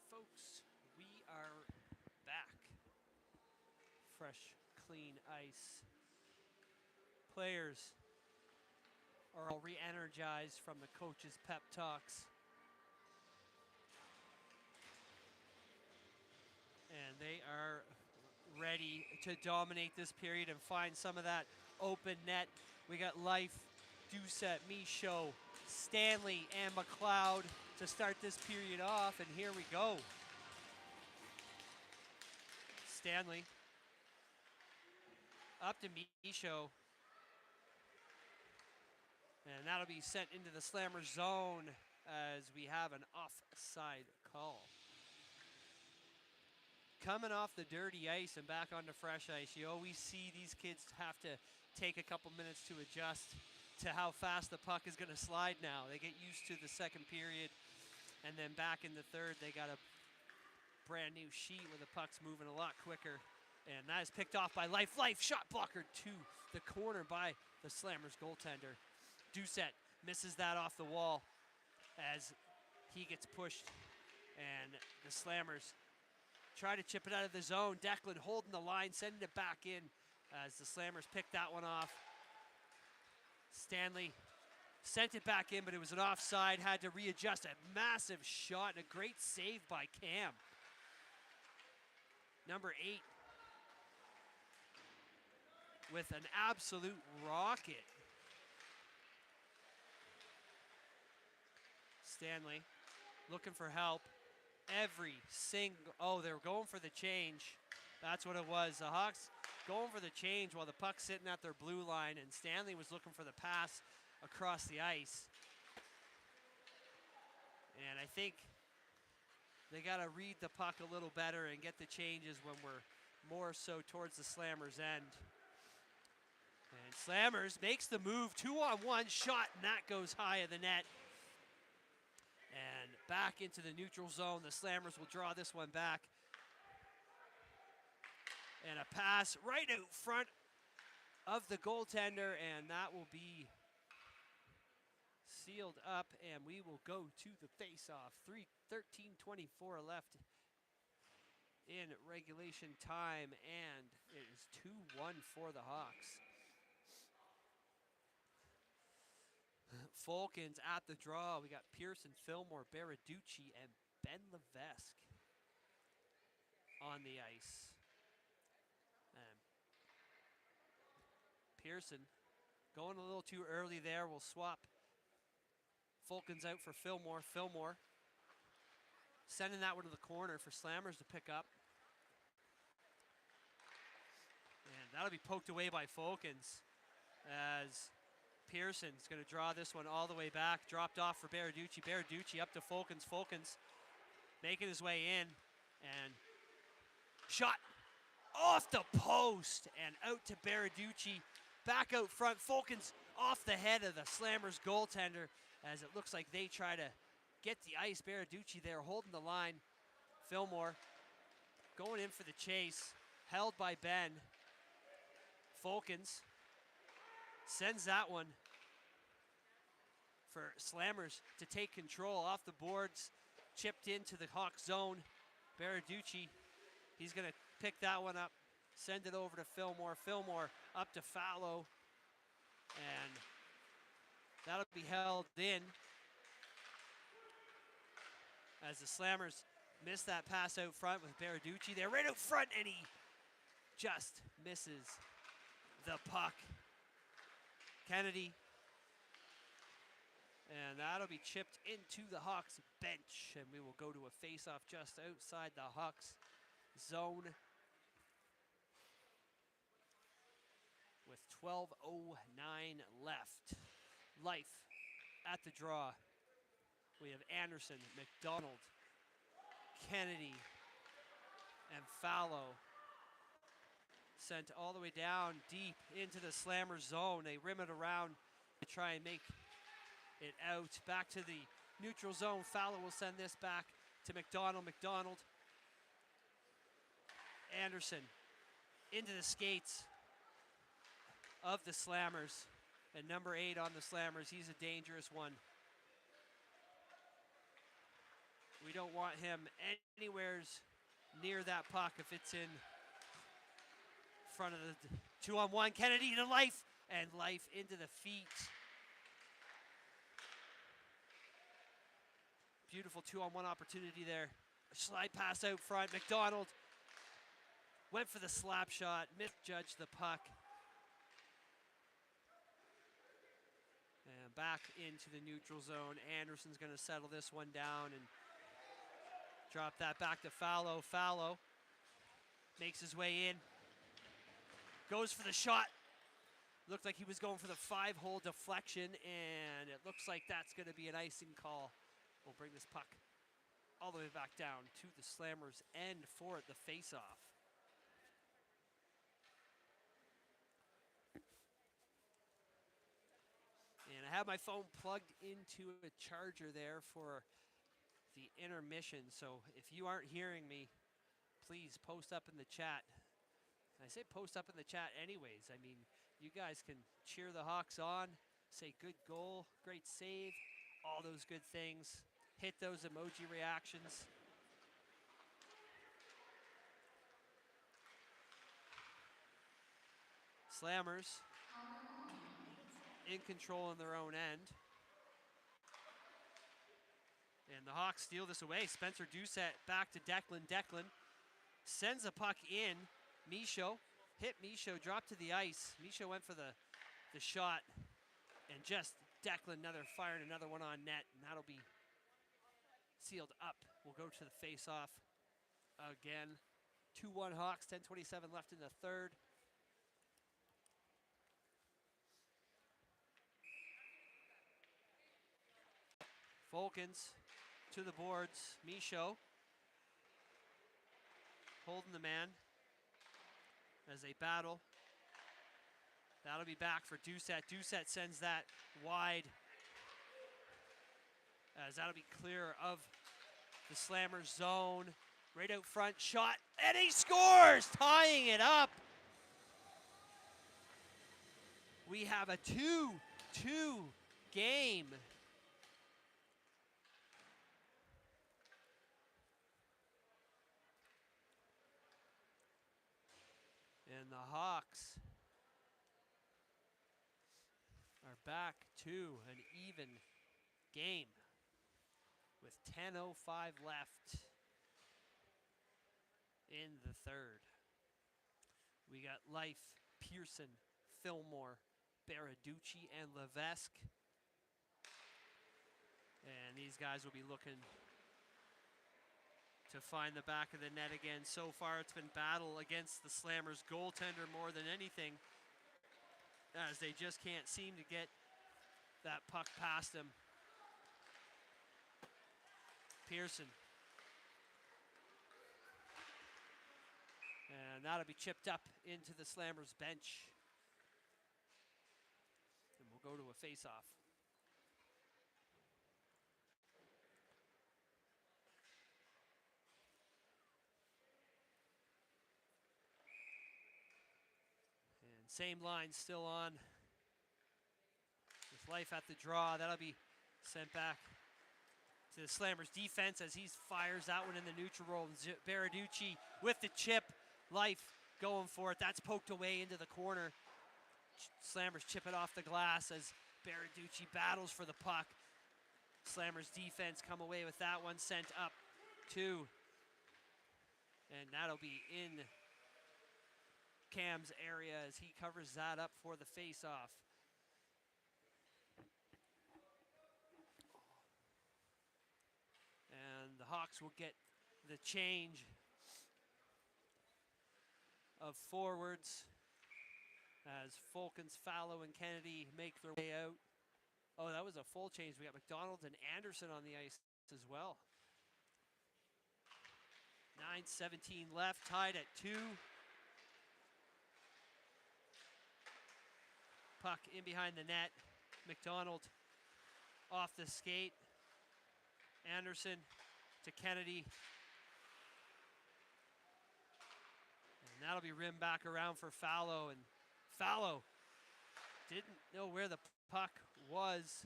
Folks, we are back. Fresh, clean ice. Players are all re-energized from the coach's pep talks. And they are ready to dominate this period and find some of that open net. We got Life, Doucette, Michaud, Stanley, and McLeod to start this period off, and here we go. Stanley up to Michaud, and that'll be sent into the Slammer zone as we have an offside call. Coming off the dirty ice and back onto fresh ice, you always see these kids have to take a couple minutes to adjust to how fast the puck is going to slide now. They get used to the second period, and then back in the third, they got a brand new sheet where the puck's moving a lot quicker. And that is picked off by Life. Life shot blocker to the corner by the Slammers goaltender. Doucette misses that off the wall as he gets pushed, and the Slammers try to chip it out of the zone. Declan holding the line, sending it back in as the Slammers pick that one off. Stanley sent it back in, but it was an offside, had to readjust. A massive shot and a great save by Cam. Number 8 with an absolute rocket. Stanley looking for help. Every single, oh, they were going for the change. That's what it was. The Hawks going for the change while the puck's sitting at their blue line, and Stanley was looking for the pass across the ice. And I think they got to read the puck a little better and get the changes when we're more so towards the Slammers' end. And Slammers makes the move, 2-on-1 shot, and that goes high of the net. And back into the neutral zone. The Slammers will draw this one back. And a pass right out front of the goaltender, and that will be sealed up, and we will go to the face-off. 13:24 left in regulation time, and it is 2-1 for the Hawks. Falcons at the draw. We got Pearson, Fillmore, Baraducci, and Ben Levesque on the ice. Pearson going a little too early there. We'll swap Falcons out for Fillmore. Fillmore sending that one to the corner for Slammers to pick up. And that'll be poked away by Falcons as Pearson's going to draw this one all the way back. Dropped off for Baraducci. Baraducci up to Falcons. Falcons making his way in. And shot off the post and out to Baraducci. Back out front. Falcons off the head of the Slammers goaltender as it looks like they try to get the ice. Baraducci there holding the line. Fillmore going in for the chase. Held by Ben. Falcons sends that one for Slammers to take control off the boards. Chipped into the Hawk zone. Baraducci, he's going to pick that one up. Send it over to Fillmore. Fillmore up to Fallow. And that'll be held in as the Slammers miss that pass out front with Baraducci. They're right out front, and he just misses the puck. Kennedy. And that'll be chipped into the Hawks bench. And we will go to a face-off just outside the Hawks zone. With 12:09 left. Life at the draw. We have Anderson, McDonald, Kennedy, and Fallow. Sent all the way down deep into the Slammer zone. They rim it around to try and make it out. Back to the neutral zone. Fallow will send this back to McDonald. McDonald. Anderson into the skates of the Slammers. And number 8 on the Slammers. He's a dangerous one. We We don't want him anywhere near that puck if it's in front of the 2-on-1. Kennedy to Life, and Life into the feet. Beautiful 2-on-1 opportunity there. A slide pass out front. McDonald went for the slap shot, misjudged the puck. And back into the neutral zone. Anderson's going to settle this one down and drop that back to Fallow. Fallow makes his way in. Goes for the shot. Looked like he was going for the 5-hole deflection, and it looks like that's going to be an icing call. We'll bring this puck all the way back down to the Slammers' end for the face-off. And I have my phone plugged into a charger there for the intermission. So if you aren't hearing me, please post up in the chat. I say post up in the chat anyways. I mean, you guys can cheer the Hawks on, say good goal, great save, all those good things. Hit those emoji reactions. Slammers in control in their own end. And the Hawks steal this away. Spencer Doucette back to Declan. Declan sends a puck in. Michaud hit Michaud, dropped to the ice. Michaud went for the shot, and just Declan firing another one on net, and that'll be sealed up. We'll go to the face-off again. 2-1 Hawks, 10:27 left in the third. Volkins to the boards. Michaud holding the man as they battle. That'll be back for Doucette. Doucette sends that wide, as that'll be clear of the Slammers zone. Right out front, shot, and he scores, tying it up. We have a 2-2 game. And the Hawks are back to an even game with 10:05 left in the third. We got Life, Pearson, Fillmore, Baraducci, and Levesque. And these guys will be looking to find the back of the net again. So far, it's been battle against the Slammers goaltender more than anything, as they just can't seem to get that puck past him. Pearson. And that'll be chipped up into the Slammers bench. And we'll go to a face-off. And same line still on. With Life at the draw, that'll be sent back to the Slammers defense as he fires that one in the neutral role. Baraducci with the chip. Life going for it. That's poked away into the corner. Slammers chip it off the glass as Baraducci battles for the puck. Slammers defense come away with that one, sent up two. And that'll be in Cam's area as he covers that up for the face-off. And the Hawks will get the change of forwards as Fulkins, Fallow, and Kennedy make their way out. Oh, that was a full change. We got McDonald and Anderson on the ice as well. 9:17 left, tied at 2. Puck in behind the net. McDonald off the skate. Anderson to Kennedy. And that'll be rimmed back around for Fallow. And Fallow didn't know where the puck was,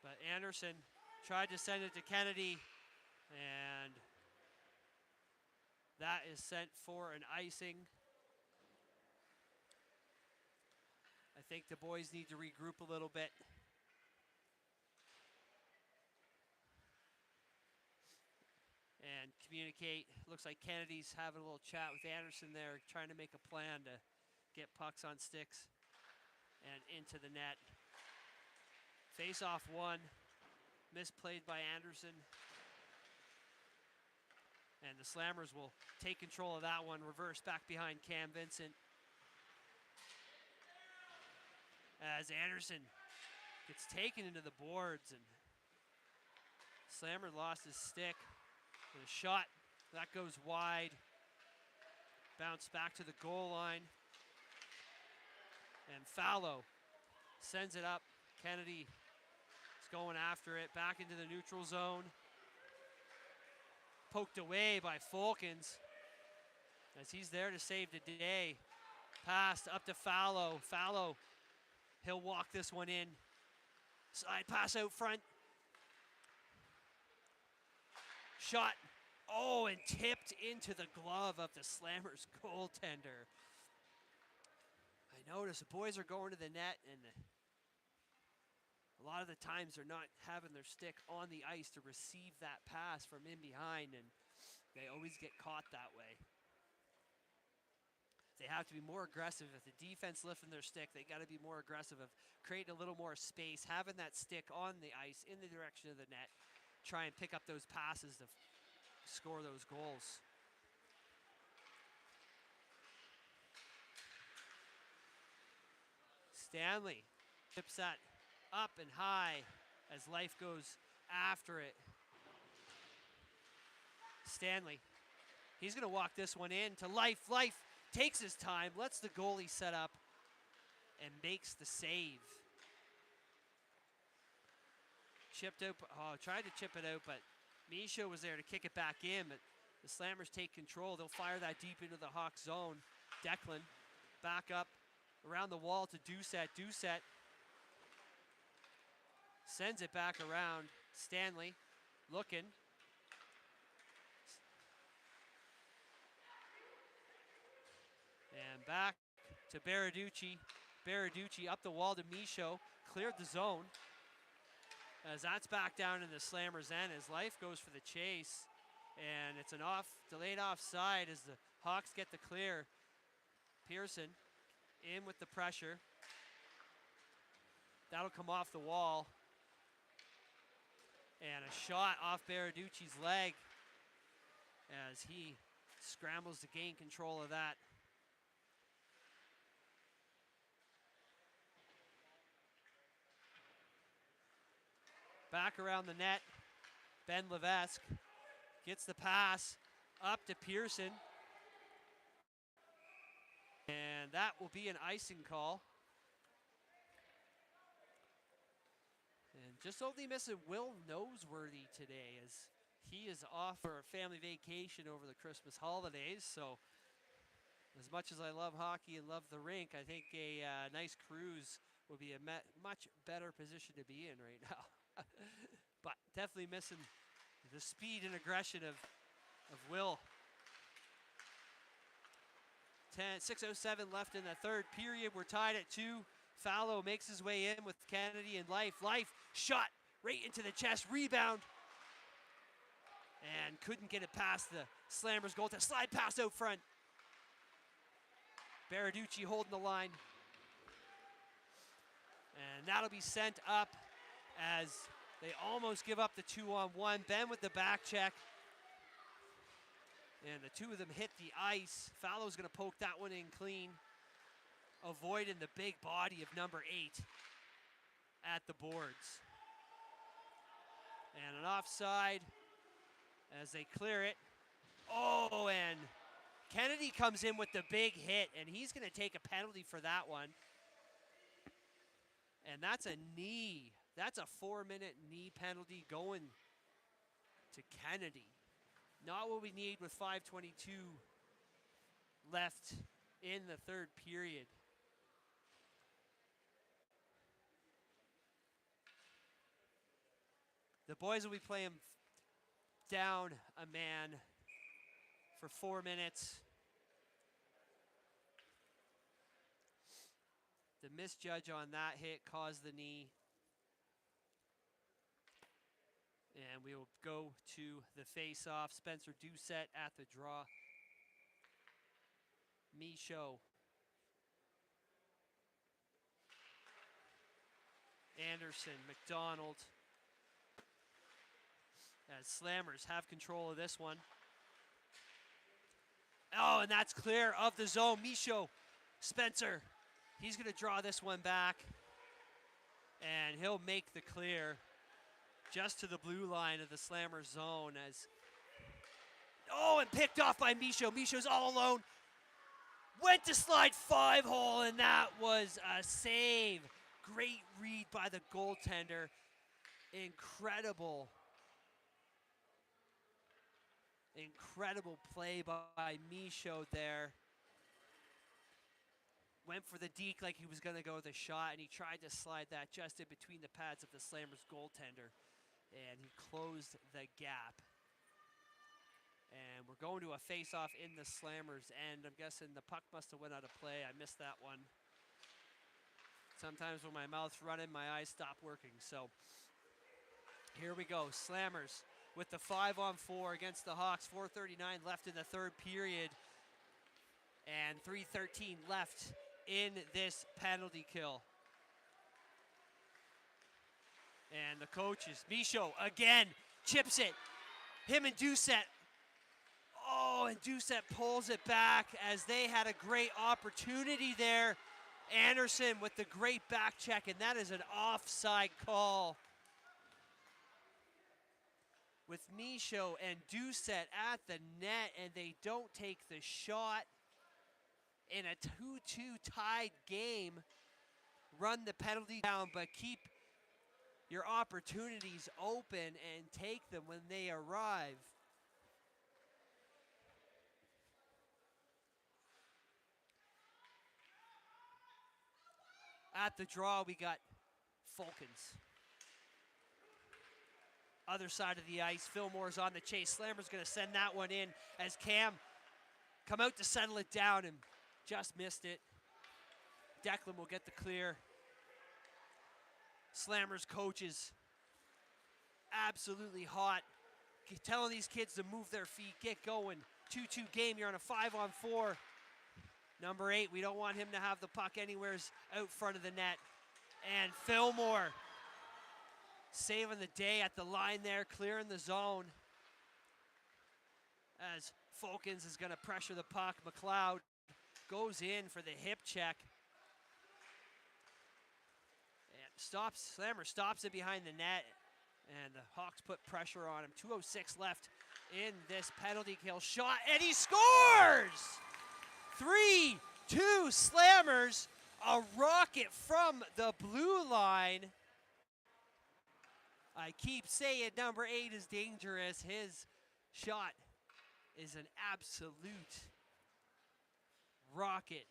but Anderson tried to send it to Kennedy, and that is sent for an icing. I think the boys need to regroup a little bit. And communicate. Looks like Kennedy's having a little chat with Anderson there, trying to make a plan to get pucks on sticks and into the net. Face-off one, misplayed by Anderson. And the Slammers will take control of that one, reverse back behind Cam Vincent. As Anderson gets taken into the boards, and Slammer lost his stick. And a shot, that goes wide. Bounce back to the goal line. And Fallow sends it up. Kennedy is going after it, back into the neutral zone. Poked away by Fulkins as he's there to save the day. Pass up to Fallow. Fallow, he'll walk this one in. Side pass out front. Shot. Oh, and tipped into the glove of the Slammers goaltender. I noticed the boys are going to the net, and a lot of the times they're not having their stick on the ice to receive that pass from in behind, and they always get caught that way. They have to be more aggressive. If the defense lifting their stick, they got to be more aggressive of creating a little more space, having that stick on the ice in the direction of the net, try and pick up those passes to score those goals. Stanley tips that up and high as Life goes after it. Stanley, he's going to walk this one in to Life. Life takes his time, lets the goalie set up, and makes the save. Chipped out, tried to chip it out, but Michaud was there to kick it back in, but the Slammers take control. They'll fire that deep into the Hawk zone. Declan back up around the wall to Doucette. Doucette sends it back around. Stanley looking. And back to Baraducci. Baraducci up the wall to Michaud. Cleared the zone. As that's back down in the Slammers' end as Life goes for the chase. And it's an delayed offside as the Hawks get the clear. Pearson in with the pressure. That'll come off the wall. And a shot off Baraducci's leg as he scrambles to gain control of that. Back around the net, Ben Levesque gets the pass up to Pearson. And that will be an icing call. And just only missing Will Noseworthy today as he is off for a family vacation over the Christmas holidays. So as much as I love hockey and love the rink, I think a nice cruise would be a much better position to be in right now. But definitely missing the speed and aggression of Will. 6:07 left in the third period. We're tied at 2. Fallow makes his way in with Kennedy and Life. Life shot right into the chest. Rebound. And couldn't get it past the Slammers goal. To slide pass out front. Baraducci holding the line. And that'll be sent up as they almost give up the 2-on-1. Ben with the back check. And the two of them hit the ice. Fallow's going to poke that one in clean, avoiding the big body of number 8 at the boards. And an offside as they clear it. Oh, and Kennedy comes in with the big hit, and he's going to take a penalty for that one. And that's a knee. That's a 4-minute knee penalty going to Kennedy. Not what we need with 5:22 left in the third period. The boys will be playing down a man for 4 minutes. The misjudge on that hit caused the knee. And we will go to the face-off. Spencer Doucette at the draw. Michaud. Anderson, McDonald. As Slammers have control of this one. Oh, and that's clear of the zone. Michaud, Spencer. He's going to draw this one back. And he'll make the clear just to the blue line of the Slammer zone as, oh, and picked off by Michaud. Michaud's all alone. Went to slide 5-hole, and that was a save. Great read by the goaltender. Incredible play by Michaud there. Went for the deke like he was going to go with a shot, and he tried to slide that just in between the pads of the Slammers goaltender. And he closed the gap. And we're going to a face-off in the Slammers end. I'm guessing the puck must have went out of play. I missed that one. Sometimes when my mouth's running, my eyes stop working. So here we go. Slammers with the 5-on-4 against the Hawks. 4:39 left in the third period. And 3:13 left in this penalty kill. And the coaches, Michaud again chips it. Him and Doucette. Oh, and Doucette pulls it back as they had a great opportunity there. Anderson with the great back check, and that is an offside call. With Michaud and Doucette at the net, and they don't take the shot. In a 2-2 tied game, run the penalty down, but keep your opportunities open and take them when they arrive. At the draw, we got Fulkins. Other side of the ice, Fillmore's on the chase. Slammer's going to send that one in as Cam come out to settle it down and just missed it. Declan will get the clear. Slammers coaches absolutely hot. Telling these kids to move their feet, get going. 2-2 game, you're on a 5-on-4. Number 8, we don't want him to have the puck anywhere out front of the net. And Fillmore saving the day at the line there, clearing the zone. As Fulkins is going to pressure the puck. McLeod goes in for the hip check. And Slammer stops it behind the net. And the Hawks put pressure on him. 2:06 left in this penalty kill shot. And he scores! 3-2 Slammers. A rocket from the blue line. I keep saying number 8 is dangerous. His shot is an absolute rocket.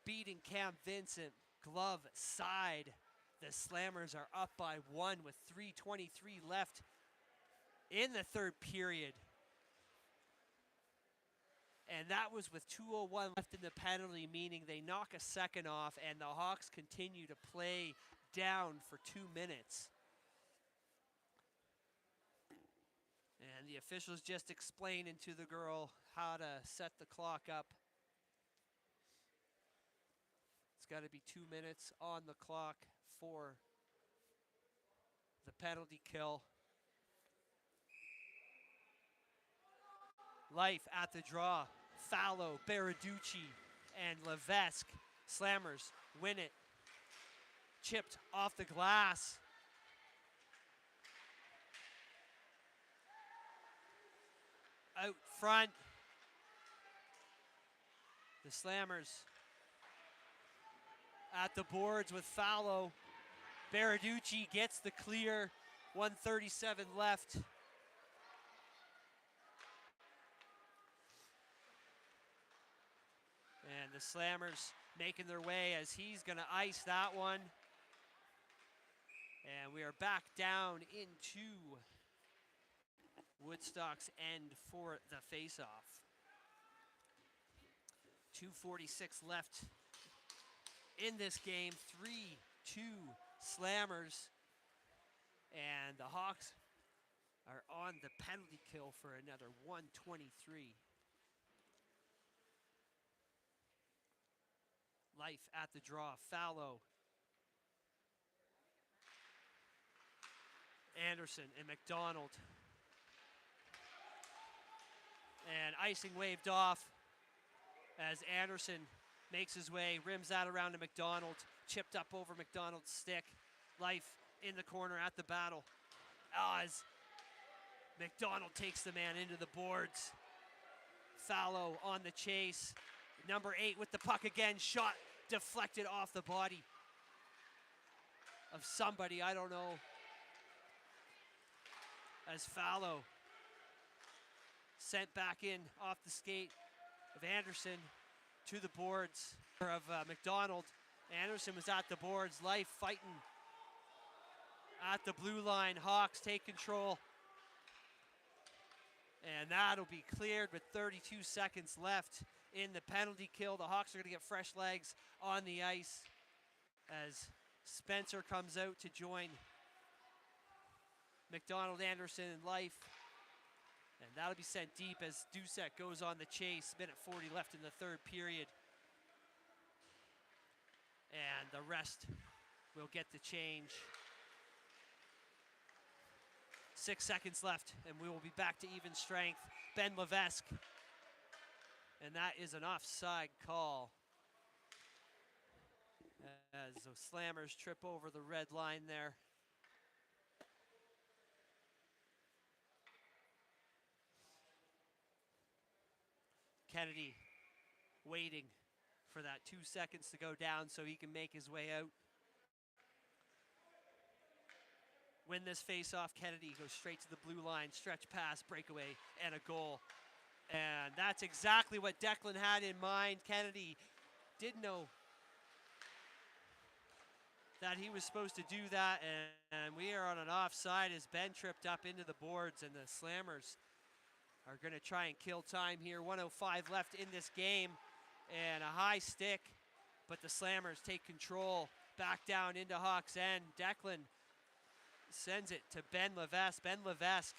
Beating Cam Vincent. Glove side. The Slammers are up by 1 with 3:23 left in the third period. And that was with 2:01 left in the penalty, meaning they knock a second off, and the Hawks continue to play down for 2 minutes. And the officials just explaining to the girl how to set the clock up. It's got to be 2 minutes on the clock for the penalty kill. Life at the draw. Fallow, Baraducci, and Levesque. Slammers win it. Chipped off the glass. Out front. The Slammers at the boards with Fallow. Baraducci gets the clear. 1:37 left. And the Slammers making their way as he's going to ice that one. And we are back down into Woodstock's end for the face-off. 2:46 left in this game. 3-2 Slammers. And the Hawks are on the penalty kill for another 123. Life at the draw. Fallow. Anderson and McDonald. And icing waved off as Anderson makes his way, rims that around to McDonald, chipped up over McDonald's stick. Life in the corner at the battle as McDonald takes the man into the boards. Fallow on the chase. Number 8 with the puck again, shot deflected off the body of somebody, I don't know. As Fallow sent back in off the skate of Anderson to the boards of McDonald. Anderson was at the boards. Life fighting at the blue line. Hawks take control. And that'll be cleared with 32 seconds left in the penalty kill. The Hawks are going to get fresh legs on the ice as Spencer comes out to join McDonald, Anderson, and Life. And that'll be sent deep as Doucette goes on the chase. Minute 40 left in the third period. And the rest will get the change. 6 seconds left, and we will be back to even strength. Ben Levesque. And that is an offside call. As the Slammers trip over the red line there. Kennedy waiting for that 2 seconds to go down so he can make his way out. Win this face-off, Kennedy goes straight to the blue line, stretch pass, breakaway, and a goal. And that's exactly what Declan had in mind. Kennedy didn't know that he was supposed to do that, and we are on an offside as Ben tripped up into the boards, and the Slammers are going to try and kill time here. 1:05 left in this game, and a high stick, but the Slammers take control back down into Hawks End. Declan sends it to Ben Levesque. Ben Levesque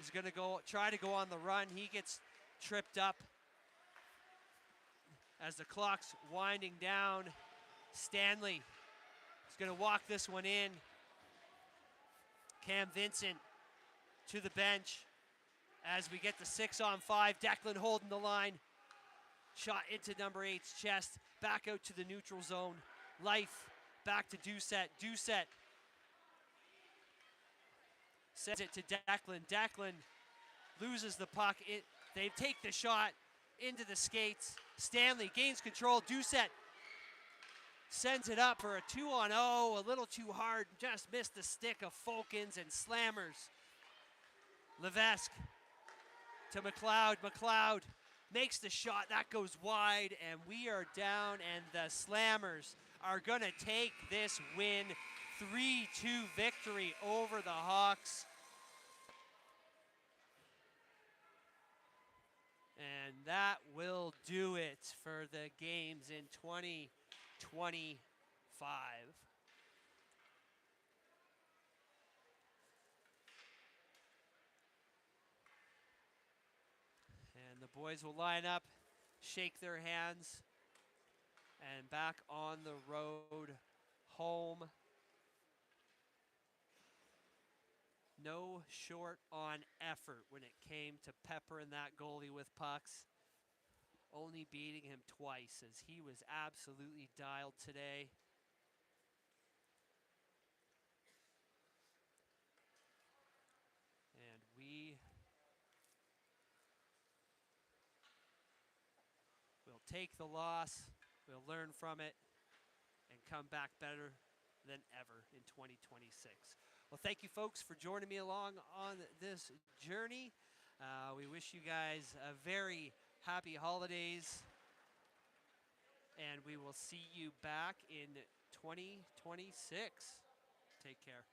is going to try to go on the run. He gets tripped up as the clock's winding down. Stanley is going to walk this one in. Cam Vincent to the bench as we get the 6-on-5. Declan holding the line. Shot into number 8's chest. Back out to the neutral zone. Life back to Doucette. Doucette sends it to Declan. Declan loses the puck. They take the shot into the skates. Stanley gains control. Doucette sends it up for a 2-on-0. A little too hard. Just missed the stick of Folkens and Slammers. Levesque to McLeod. McLeod makes the shot. That goes wide, and we are down, and the Slammers are going to take this win. 3-2 victory over the Hawks. And that will do it for the games in 2025. And the boys will line up, shake their hands, and back on the road home. No short on effort when it came to peppering that goalie with pucks. Only beating him twice as he was absolutely dialed today. And we will take the loss, we'll learn from it, and come back better than ever in 2026. Well, thank you, folks, for joining me along on this journey. We wish you guys a very happy holidays, and we will see you back in 2026. Take care.